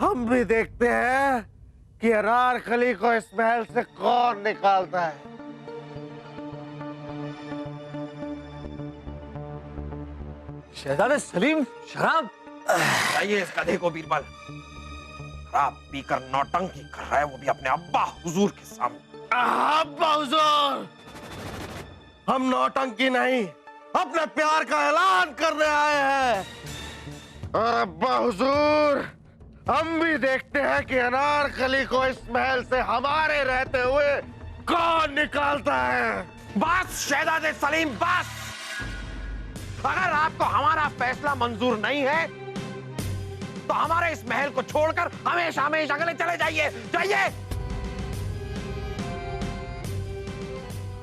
हम भी देखते हैं कि अनारकली को इस महल से कौन निकालता है। शहजादे सलीम, शराब चाहिए इस गधे को बीरबल। शराब पीकर नौटंकी कर रहा है, वो भी अपने अब्बा हुजूर के सामने। अब्बा हुजूर, हम नौटंकी नहीं, अपने प्यार का ऐलान करने आए हैं। और अब्बा हुजूर, हम भी देखते हैं कि अनारकली को इस महल से हमारे रहते हुए कौन निकालता है। बस शहजादे सलीम, बस। अगर आपको हमारा फैसला मंजूर नहीं है तो हमारे इस महल को छोड़कर हमेशा हमेशा के लिए चले जाइए, जाइए।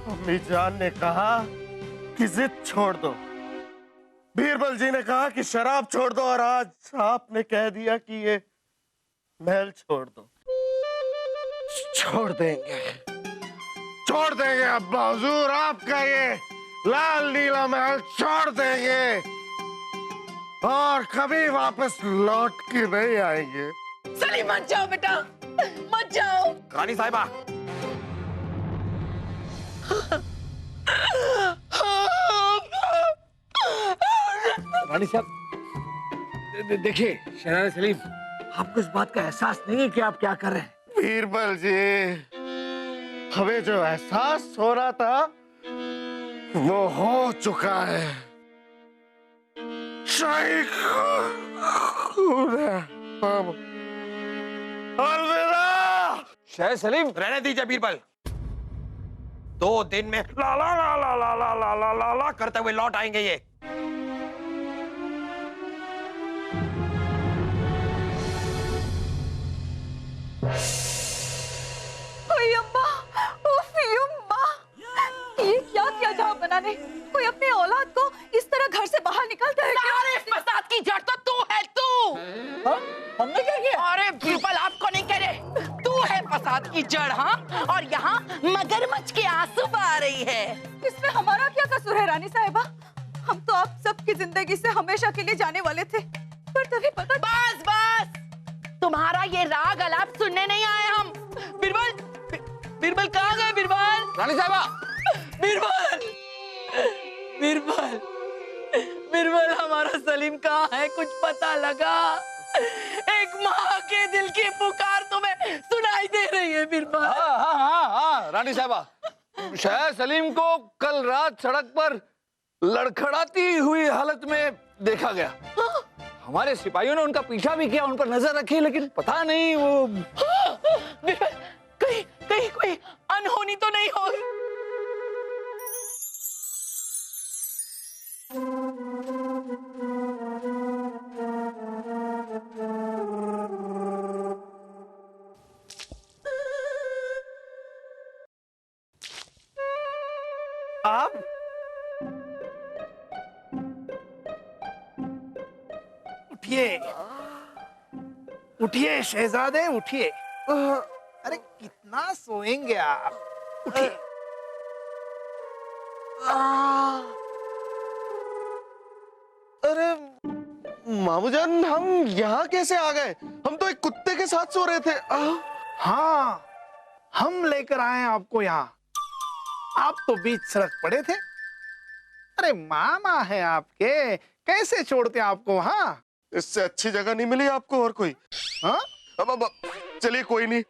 अम्मी जान ने कहा कि जिद छोड़ दो, बीरबल जी ने कहा कि शराब छोड़ दो, और आज आपने कह दिया कि ये महल छोड़ दो। छोड़ देंगे, छोड़ देंगे अब्बा हुजूर, आपका ये लाल नीला महल छोड़ देंगे और कभी वापस लौट के नहीं आएंगे। सलीम मत जाओ बेटा, मत जाओ। रानी साहिबा, रानी साहब, देखिए शहजादे सलीम, आपको इस बात का एहसास नहीं है कि आप क्या कर रहे हैं? बीरबल जी, हमें जो एहसास हो रहा था वो हो चुका है। शाही अलविदा। शहजादे सलीम, रहने दीजिए बीरबल। 2 दिन में ला ला ला ला ला ला ला ला ला ला करते हुए लौट आएंगे ये। ओए अम्मा, उफ़ अम्मा, ये क्या किया जहाँ बनाने? कोई अपने औलाद को इस तरह घर से बाहर निकालता है क्या? अरे फसाद की जड़ तो तू है, तू। हमने क्या किया? अरे बीरबल, आपको नहीं कह रहे, तू है फसाद की जड़। हाँ, और यहाँ मगरमच्छ के आंसू बहा रही है। इसमें हमारा क्या कसूर है रानी साहिबा? हम तो आप सबकी जिंदगी से हमेशा के लिए जाने वाले थे, पर तभी पता। बस बस, तुम्हारा ये राग अलाप सुनने नहीं आए हम। बीरबल, बीरबल कहाँ गए बीरबल? रानी साहिबा, बीरबल, बीरबल, बीरबल, हमारा सलीम कहाँ है? कुछ पता लगा? एक माँ के दिल की पुकार तुम्हें सुनाई दे रही है बीरबल? हाँ, रानी साहिबा, शहजादे सलीम को कल रात सड़क पर लड़खड़ाती हुई हालत में देखा गया। हमारे सिपाहियों ने उनका पीछा भी किया, उन पर नजर रखी, लेकिन पता नहीं वो बीरबल, कहीं कहीं कोई अनहोनी तो नहीं होगी? आप उठिए, उठिए शहजादे, उठिए। अरे कितना सोएंगे आप? उठिए। अरे मामूजान, हम यहाँ कैसे आ गए? हम तो एक कुत्ते के साथ सो रहे थे। हाँ, हम लेकर आए आपको यहाँ। आप तो बीच सड़क पड़े थे। अरे मामा है आपके, कैसे छोड़ते आपको वहाँ? इससे अच्छी जगह नहीं मिली आपको और कोई? हाँ? अब चलिए, कोई नहीं,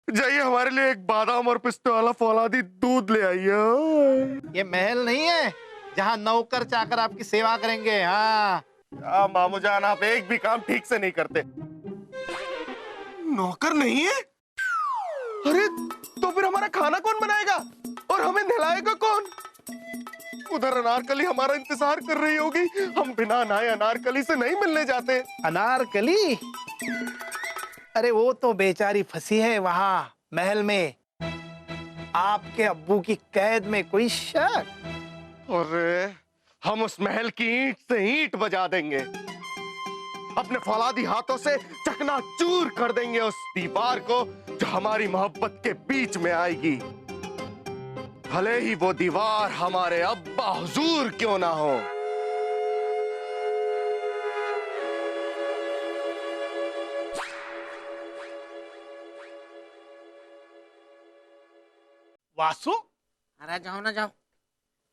जाइए हमारे लिए एक बादाम और पिस्ते वाला फौलादी दूध ले आइए। ये महल नहीं है जहाँ नौकर चाकर आपकी सेवा करेंगे। हाँ मामूजान, आप एक भी काम ठीक से नहीं करते। नौकर नहीं है? अरे तो फिर हमारा खाना कौन बनाएगा और हमें नहलाएगा कौन? उधर अनारकली हमारा इंतजार कर रही होगी। हम बिना नहाए अनारकली से नहीं मिलने जाते। अनारकली? अरे वो तो बेचारी फंसी है वहाँ महल में, आपके अब्बू की कैद में। कोई शक? अरे हम उस महल की ईंट से ईंट बजा देंगे, अपने फौलादी हाथों से चकनाचूर कर देंगे उस दीवार को जो हमारी मोहब्बत के बीच में आएगी। भले ही वो दीवार हमारे अब्बा हुजूर क्यों ना हो। वासु, अरे जाओ ना जाओ।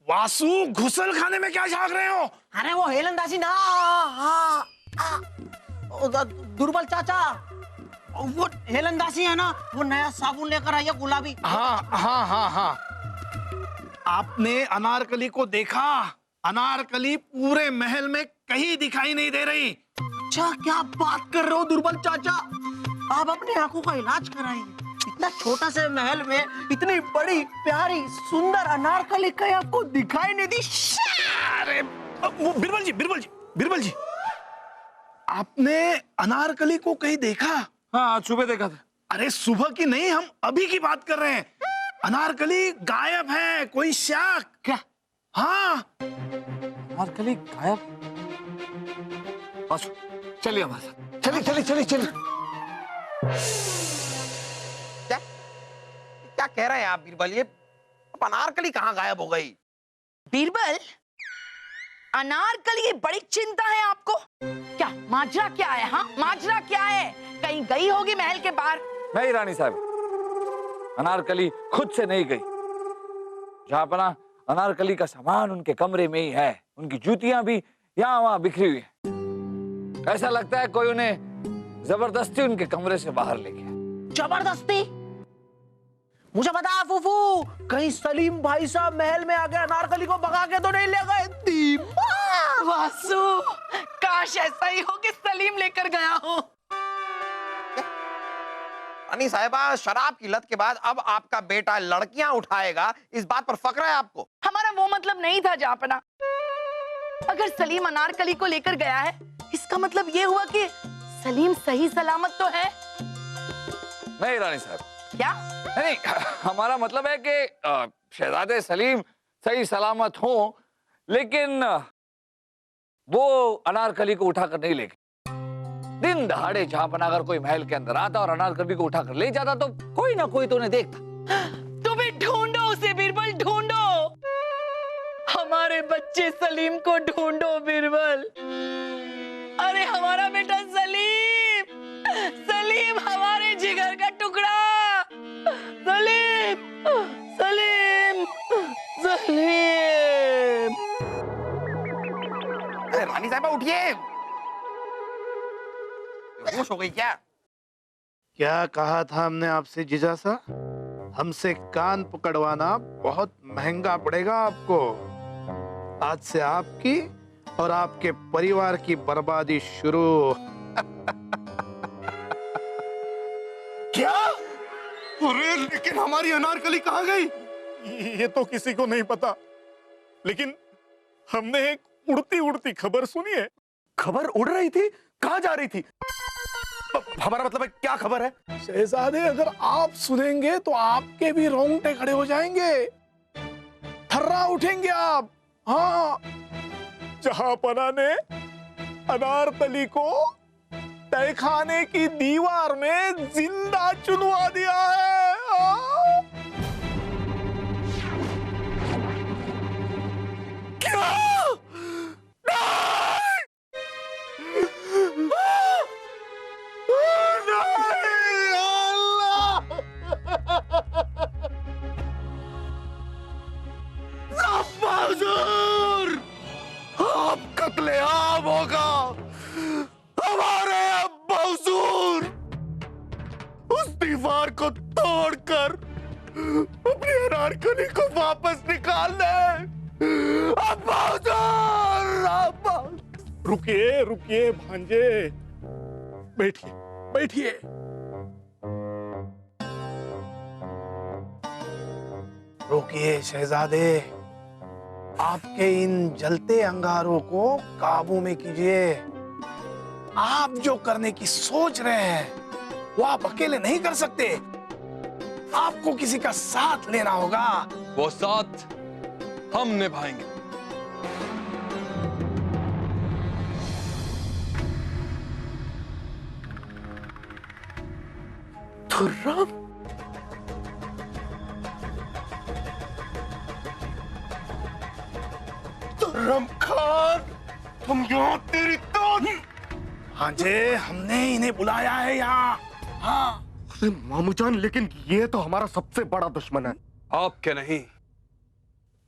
वासु, घुसल खाने में क्या झांक रहे हो? अरे वो हेलंदाजी ना, दुर्बल चाचा, वो हेलंदाजी है ना, वो नया साबुन लेकर आई है गुलाबी। हाँ हाँ हाँ हाँ, आपने अनारकली को देखा? अनारकली पूरे महल में कहीं दिखाई नहीं दे रही। अच्छा, क्या बात कर रहे हो दुर्बल चाचा? आप अपनी आंखों का इलाज कराइए। इतना छोटा से महल में इतनी बड़ी प्यारी सुंदर अनारकली कहीं आपको दिखाई नहीं दी? अरे वो बिरबल जी, बिरबल जी, बिरबल जी, आपने अनारकली को कहीं देखा? हाँ, आज सुबह देखा था। अरे सुबह की नहीं, हम अभी की बात कर रहे हैं। अनारकली गायब है, कोई शक? क्या? हाँ। अनारकली गायब? चलिए हमारे साथ, चलिए चलिए चलिए चलिए। क्या क्या कह रहे हैं आप बीरबल? ये अनारकली कहाँ गायब हो गई? बीरबल, अनारकली की बड़ी चिंता है आपको? क्या माजरा क्या है? हाँ, माजरा क्या है? कहीं गई होगी महल के बाहर? नहीं रानी साहब, अनारकली खुद से नहीं गई। जहाँ पना अनारकली का सामान उनके कमरे में ही है। उनकी जूतियां भी यहाँ वहाँ बिखरी हुई है। ऐसा लगता है कोई उन्हें जबरदस्ती उनके कमरे से बाहर ले गया। जबरदस्ती? मुझे पता है फूफू, कहीं सलीम भाई साहब महल में आके अनारकली को भगा के तो नहीं ले गए? वासु, काश ऐसा ही हो कि सलीम लेकर गया हो। रानी साहिबा, शराब की लत के बाद अब आपका बेटा लड़कियां उठाएगा, इस बात पर फक्र है आपको? हमारा वो मतलब नहीं था जापना। अगर सलीम अनारकली को लेकर गया है, इसका मतलब ये हुआ कि सलीम सही सलामत तो है। नहीं रानी साहब, क्या? नहीं, हमारा मतलब है कि शहजादे सलीम सही सलामत हो, लेकिन वो अनारकली को उठाकर नहीं ले गए। दिन दहाड़े जहां पर अगर कोई महल के अंदर आता और अनारकली को उठाकर ले जाता तो कोई ना कोई तो उन्हें देखता। तुम्हें ढूंढो उसे बीरबल, ढूंढो। हमारे बच्चे सलीम को ढूंढो बीरबल। अरे हमारा बेटा सलीम, सलीम हमारे जिगर का टुकड़ा, सलीम, सलीम, सलीम। अरे रानी साहिबा उठिए, बेहोश हो गई क्या? क्या कहा था हमने आपसे जीजा सा? हमसे कान पकड़वाना बहुत महंगा पड़ेगा आपको। आज से आपकी और आपके परिवार की बर्बादी शुरू। क्या? अरे लेकिन हमारी अनारकली कहाँ गई? ये तो किसी को नहीं पता, लेकिन हमने एक उड़ती उड़ती खबर सुनी है। खबर उड़ रही थी? कहाँ जा रही थी? हमारा मतलब है, क्या खबर है? शहजादे, अगर आप सुनेंगे तो आपके भी रोंगटे खड़े हो जाएंगे, थर्रा उठेंगे आप। हाँ, जहांपना ने अनारकली को तहखाने की दीवार में जिंदा चुनवा दिया है। हाँ? क्या? आप कत्लेआम होगा। हमारे अब्बा हुजूर उस दीवार को तोड़कर अपनी अनारकली को वापस निकाल ले। अब्बा हुजूर, अब्बा। रुकिए रुकिए भांजे, बैठिए बैठिए। रुकिए शहजादे, आपके इन जलते अंगारों को काबू में कीजिए। आप जो करने की सोच रहे हैं वो आप अकेले नहीं कर सकते, आपको किसी का साथ लेना होगा। वो साथ हम निभाएंगे। खुर्रम, खुर्रम खान, तुम यहाँ तेरी तो भांजे, हमने इन्हें बुलाया है यहाँ। हाँ। अरे मामूजान, लेकिन ये तो हमारा सबसे बड़ा दुश्मन है। आपके नहीं,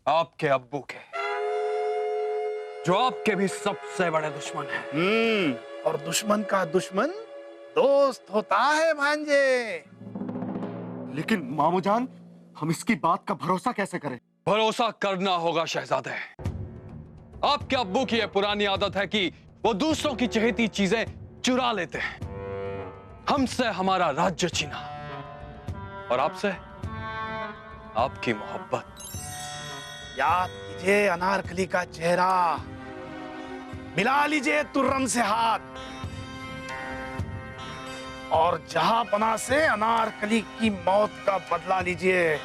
आपके अब्बू के, जो आपके भी सबसे बड़े दुश्मन है। और दुश्मन का दुश्मन दोस्त होता है भांजे। लेकिन मामूजान, हम इसकी बात का भरोसा कैसे करें? भरोसा करना होगा शहजादे। आपके अब्बू की यह पुरानी आदत है कि वो दूसरों की चहेती चीजें चुरा लेते हैं। हमसे हमारा राज्य छीना और आपसे आपकी मोहब्बत। याद कीजिए अनारकली का चेहरा, मिला लीजिए तुर्रम से हाथ, और जहांपना से अनारकली की मौत का बदला लीजिए।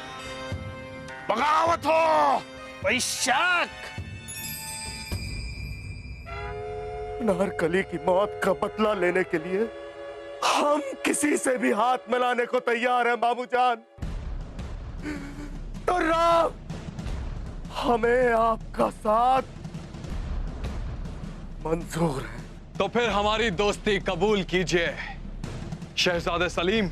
बगावत हो कोई शक? अनारकली की मौत का बदला लेने के लिए हम किसी से भी हाथ मिलाने को तैयार है मामूजान। तो राम, हमें आपका साथ मंजूर है। तो फिर हमारी दोस्ती कबूल कीजिए शहजादे सलीम।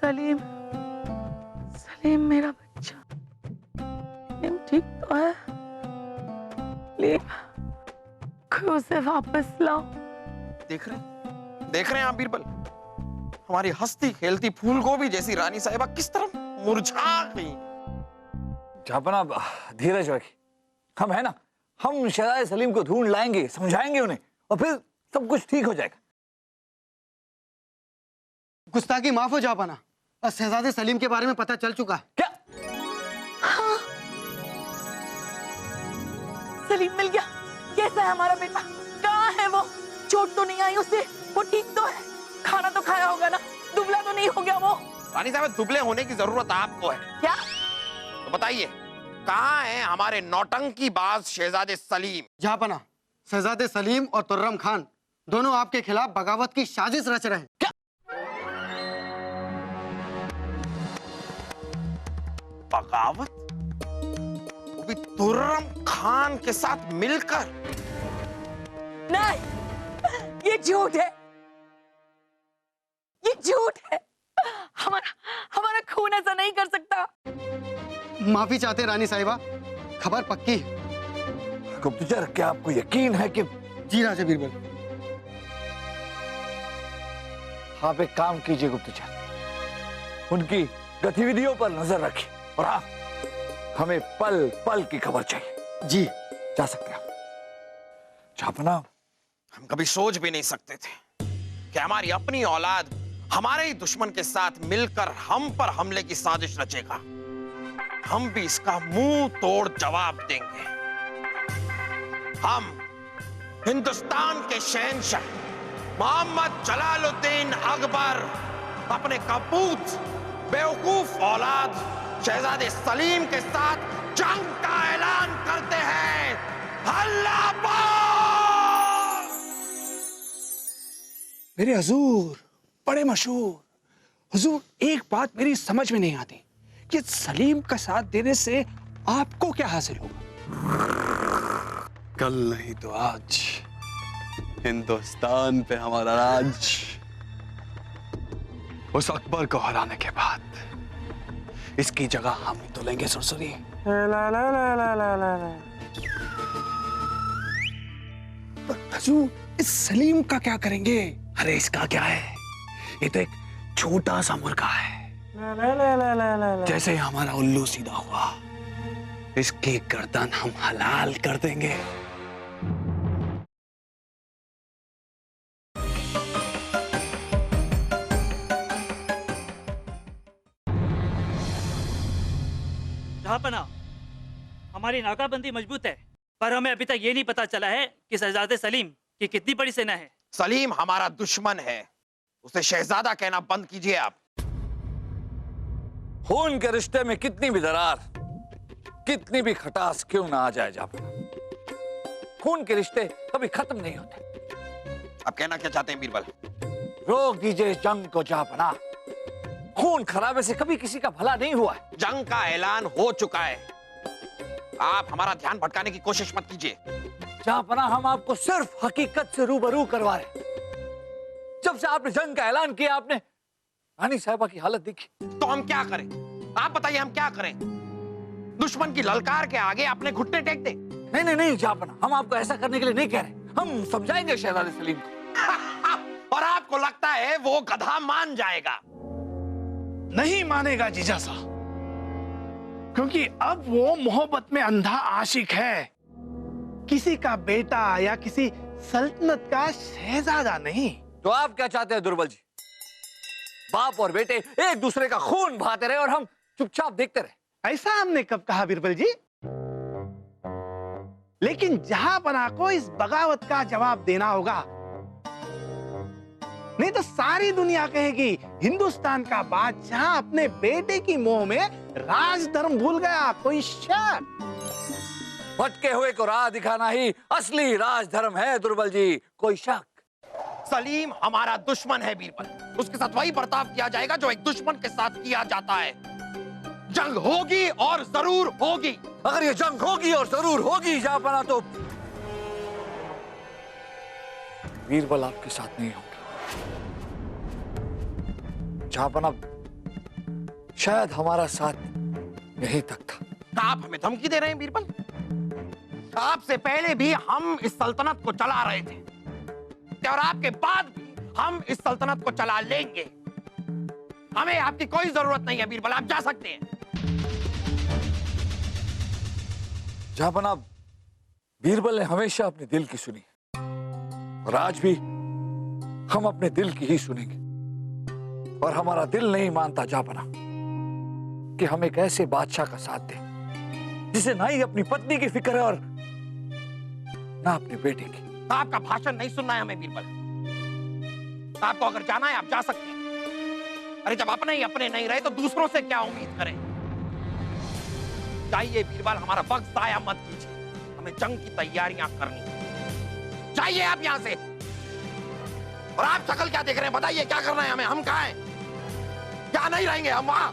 सलीम, सलीम मेरा बच्चा, सलीम ठीक तो है? सलीम, उसे वापस लाओ। देख रहे हैं आप बीरबल, हमारी हंसती खेलती फूल गोभी जैसी रानी साहिबा किस तरह मुरझा गई। जहापना, धीरज रखिए। हम है ना, हम शहजादे सलीम को ढूंढ लाएंगे, समझाएंगे उन्हें, और फिर सब कुछ ठीक हो जाएगा। गुस्ताखी माफ हो जा पाना, और शहजादे सलीम के बारे में पता चल चुका है। क्या? हाँ। सलीम मिल गया। कैसा है हमारा बेटा? कहाँ है वो? चोट तो नहीं आई उसे? वो ठीक तो है? खाना तो खाया होगा ना? दुबला तो नहीं हो गया वो? रानी साहब, दुबले होने की जरूरत आपको है। क्या? तो बताइए, कहाँ है हमारे नौटंकी बाज शहजादे सलीम? जहांपना, शहजादे सलीम और तुर्रम खान दोनों आपके खिलाफ बगावत की साजिश रच रहे हैं। क्या? बगावत? वो भी तुर्रम खान के साथ मिलकर? नहीं, ये झूठ है, ये झूठ है। हमारा खून ऐसा नहीं कर सकता। माफी चाहते रानी साहिबा, खबर पक्की है। गुप्तचर, क्या आपको यकीन है कि? जी राजा बीरबल। आप एक काम कीजिए गुप्तचर, उनकी गतिविधियों पर नजर रखिए, और हाँ, हमें पल पल की खबर चाहिए। जी। जा सकते हैं जहापना। हम कभी सोच भी नहीं सकते थे कि हमारी अपनी औलाद हमारे ही दुश्मन के साथ मिलकर हम पर हमले की साजिश रचेगा। हम भी इसका मुंह तोड़ जवाब देंगे। हम हिंदुस्तान के शहंशाह मोहम्मद जलालुद्दीन अकबर अपने कपूत बेवकूफ औलाद शहजादे सलीम के साथ जंग का ऐलान करते हैं। अल्लाह पाक! मेरे हुजूर, बड़े मशहूर हुजूर, एक बात मेरी समझ में नहीं आती कि सलीम का साथ देने से आपको क्या हासिल होगा? कल नहीं तो आज हिंदुस्तान पे हमारा राज। उस अकबर को हराने के बाद इसकी जगह हम ही तो लेंगे सुरसुरी। हुजूर, इस सलीम का क्या करेंगे? अरे इसका क्या है, ये तो एक छोटा सा मुर्गा है। जैसे ही हमारा उल्लू सीधा हुआ, इसकी गर्दन हम हलाल कर देंगे। जहांपना, हमारी नाकाबंदी मजबूत है, पर हमें अभी तक ये नहीं पता चला है कि शहजादे सलीम की कितनी बड़ी सेना है। सलीम हमारा दुश्मन है, उसे शहजादा कहना बंद कीजिए आप। खून के रिश्ते में कितनी भी दरार कितनी भी खटास क्यों ना आ जाए जापना, खून के रिश्ते कभी खत्म नहीं होते। अब कहना क्या चाहते हैं बीरबल? रोक दीजिए इस जंग को जापना। खून खराबे से कभी किसी का भला नहीं हुआ है। जंग का ऐलान हो चुका है, आप हमारा ध्यान भटकाने की कोशिश मत कीजिए। जापना, हम आपको सिर्फ हकीकत से रूबरू करवा रहे। जब से आपने जंग का ऐलान किया, आपने रानी साहिबा की हालत देखी। तो हम क्या करें? आप बताइए, हम क्या करें? दुश्मन की ललकार के आगे अपने घुटने टेक दे? नहीं नहीं नहीं जापना, हम आपको ऐसा करने के लिए नहीं कह रहे। हम समझाएंगे शहजादे सलीम को। और आपको लगता है वो गधा मान जाएगा? नहीं मानेगा जीजा सा, क्योंकि अब वो मोहब्बत में अंधा आशिक है, किसी का बेटा या किसी सल्तनत का शहजादा नहीं। तो आप क्या चाहते हैं दुर्बल जी? बाप और बेटे एक दूसरे का खून बहाते रहे और हम चुपचाप देखते रहे? ऐसा हमने कब कहा बीरबल जी? लेकिन जहांपना को इस बगावत का जवाब देना होगा, नहीं तो सारी दुनिया कहेगी हिंदुस्तान का बादशाह अपने बेटे की मोह में राजधर्म भूल गया। कोई शक? भटके हुए को राह दिखाना ही असली राजधर्म है दुर्बल जी, कोई शक? सलीम हमारा दुश्मन है बीरबल, उसके साथ वही बर्ताव किया जाएगा जो एक दुश्मन के साथ किया जाता है। जंग होगी और जरूर होगी। अगर ये जंग होगी और जरूर होगी जापना, तो बीरबल आपके साथ नहीं होंगे। जापना, शायद हमारा साथ यहीं तक था। आप हमें धमकी दे रहे हैं बीरबल? आपसे पहले भी हम इस सल्तनत को चला रहे थे और आपके बाद भी हम इस सल्तनत को चला लेंगे। हमें आपकी कोई जरूरत नहीं है बीरबल, आप जा सकते हैं। जापना, बीरबल ने हमेशा अपने दिल की सुनी और आज भी हम अपने दिल की ही सुनेंगे। और हमारा दिल नहीं मानता जापना कि हम एक ऐसे बादशाह का साथ दें जिसे ना ही अपनी पत्नी की फिक्र है और ना अपने बेटे की। आपका भाषण नहीं सुनना है हमें बीरबल। आपको अगर जाना है आप जा सकते हैं। अरे जब अपने ही अपने नहीं रहे तो दूसरों से क्या उम्मीद करें? जाइए बीरबल, हमारा वक्त जाया मत कीजिए, हमें जंग की तैयारियां करनी। जाइए आप यहां से। और आप शक्ल क्या देख रहे हैं? बताइए क्या करना है हमें? हम कहां हैं? क्या नहीं रहेंगे हम वहां?